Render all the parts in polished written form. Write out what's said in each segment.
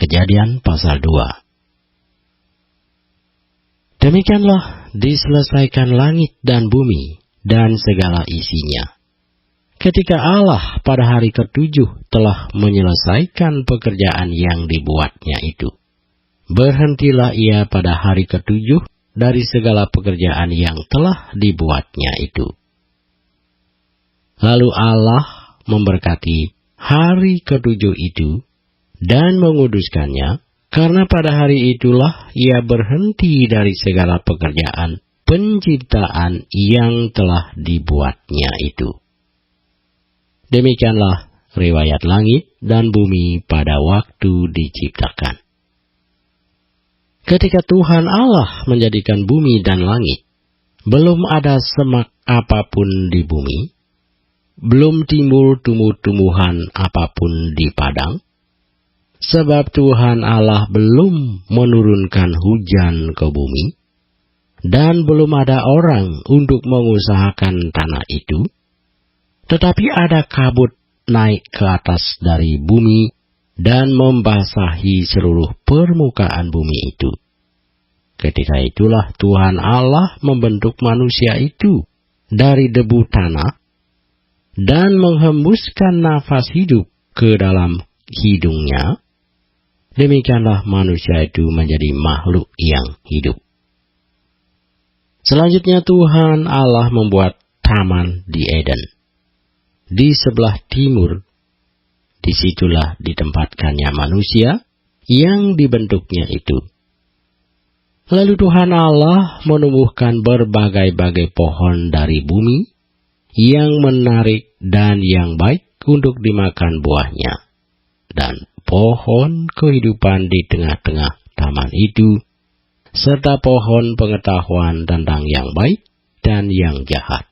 Kejadian pasal 2. Demikianlah diselesaikan langit dan bumi dan segala isinya. Ketika Allah pada hari ke-7 telah menyelesaikan pekerjaan yang dibuatnya itu, berhentilah ia pada hari ke-7 dari segala pekerjaan yang telah dibuatnya itu. Lalu Allah memberkati hari ke-7 itu dan menguduskannya, karena pada hari itulah ia berhenti dari segala pekerjaan penciptaan yang telah dibuatnya itu. Demikianlah riwayat langit dan bumi pada waktu diciptakan. Ketika Tuhan Allah menjadikan bumi dan langit, belum ada semak apapun di bumi, belum timbul tumbuh-tumbuhan apapun di padang, sebab Tuhan Allah belum menurunkan hujan ke bumi, dan belum ada orang untuk mengusahakan tanah itu, tetapi ada kabut naik ke atas dari bumi dan membasahi seluruh permukaan bumi itu. Ketika itulah Tuhan Allah membentuk manusia itu dari debu tanah dan menghembuskan nafas hidup ke dalam hidungnya. Demikianlah manusia itu menjadi makhluk yang hidup. Selanjutnya Tuhan Allah membuat taman di Eden. Di sebelah timur, disitulah ditempatkannya manusia yang dibentuknya itu. Lalu Tuhan Allah menumbuhkan berbagai-bagai pohon dari bumi yang menarik dan yang baik untuk dimakan buahnya. Dan pohon kehidupan di tengah-tengah taman itu, serta pohon pengetahuan tentang yang baik dan yang jahat.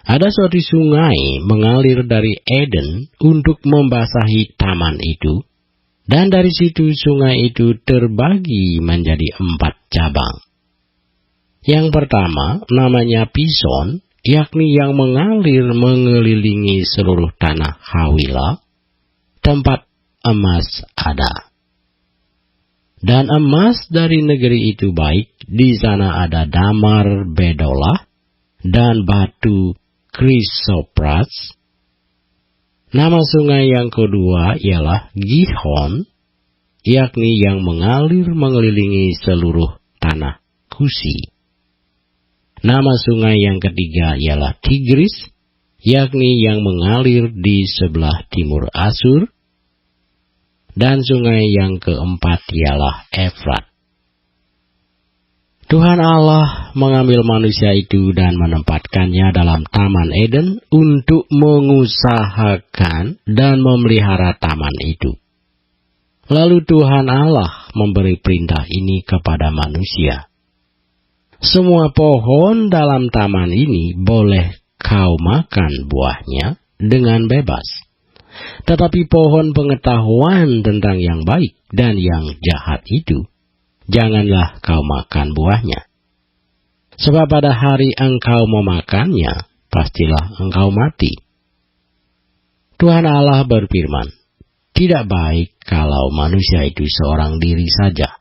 Ada suatu sungai mengalir dari Eden untuk membasahi taman itu, dan dari situ sungai itu terbagi menjadi 4 cabang. Yang pertama namanya Pison, yakni yang mengalir mengelilingi seluruh tanah Hawila, tempat emas ada. Dan emas dari negeri itu baik, di sana ada damar bedolah dan batu krisopras. Nama sungai yang kedua ialah Gihon, yakni yang mengalir mengelilingi seluruh tanah Kusi. Nama sungai yang ketiga ialah Tigris, yakni yang mengalir di sebelah timur Asur. Dan sungai yang keempat ialah Efrat. Tuhan Allah mengambil manusia itu dan menempatkannya dalam Taman Eden untuk mengusahakan dan memelihara taman itu. Lalu Tuhan Allah memberi perintah ini kepada manusia. Semua pohon dalam taman ini boleh kau makan buahnya dengan bebas. Tetapi pohon pengetahuan tentang yang baik dan yang jahat itu, janganlah kau makan buahnya. Sebab pada hari engkau memakannya, pastilah engkau mati. Tuhan Allah berfirman, tidak baik kalau manusia itu seorang diri saja.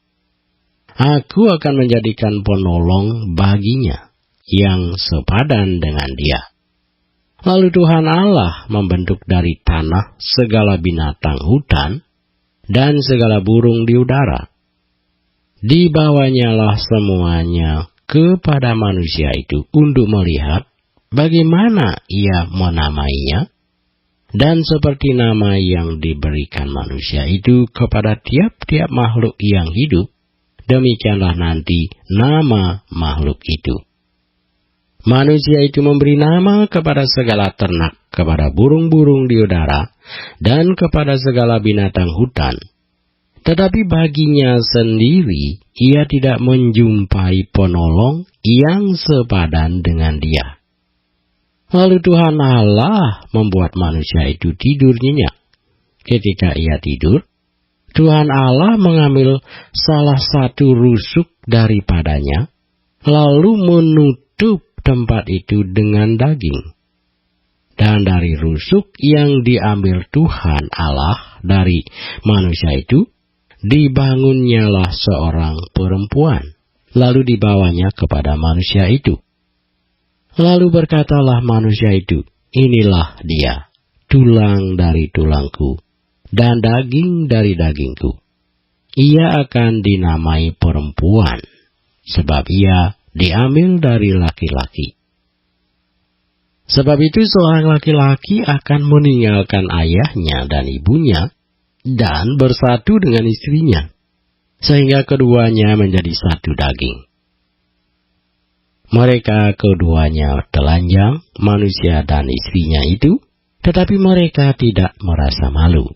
Aku akan menjadikan penolong baginya, yang sepadan dengan dia. Lalu Tuhan Allah membentuk dari tanah segala binatang hutan dan segala burung di udara. Dibawanyalah semuanya kepada manusia itu untuk melihat bagaimana ia menamainya, dan seperti nama yang diberikan manusia itu kepada tiap-tiap makhluk yang hidup, demikianlah nanti nama makhluk itu. Manusia itu memberi nama kepada segala ternak, kepada burung-burung di udara, dan kepada segala binatang hutan. Tetapi baginya sendiri, ia tidak menjumpai penolong yang sepadan dengan dia. Lalu Tuhan Allah membuat manusia itu tidur nyenyak. Ketika ia tidur, Tuhan Allah mengambil salah satu rusuk daripadanya, lalu menutup tempat itu dengan daging. Dan dari rusuk yang diambil Tuhan Allah dari manusia itu, dibangunnyalah seorang perempuan, lalu dibawanya kepada manusia itu. Lalu berkatalah manusia itu, inilah dia, tulang dari tulangku, dan daging dari dagingku. Ia akan dinamai perempuan, sebab ia diambil dari laki-laki. Sebab itu seorang laki-laki akan meninggalkan ayahnya dan ibunya, dan bersatu dengan istrinya, sehingga keduanya menjadi satu daging. Mereka keduanya telanjang, manusia dan istrinya itu, tetapi mereka tidak merasa malu.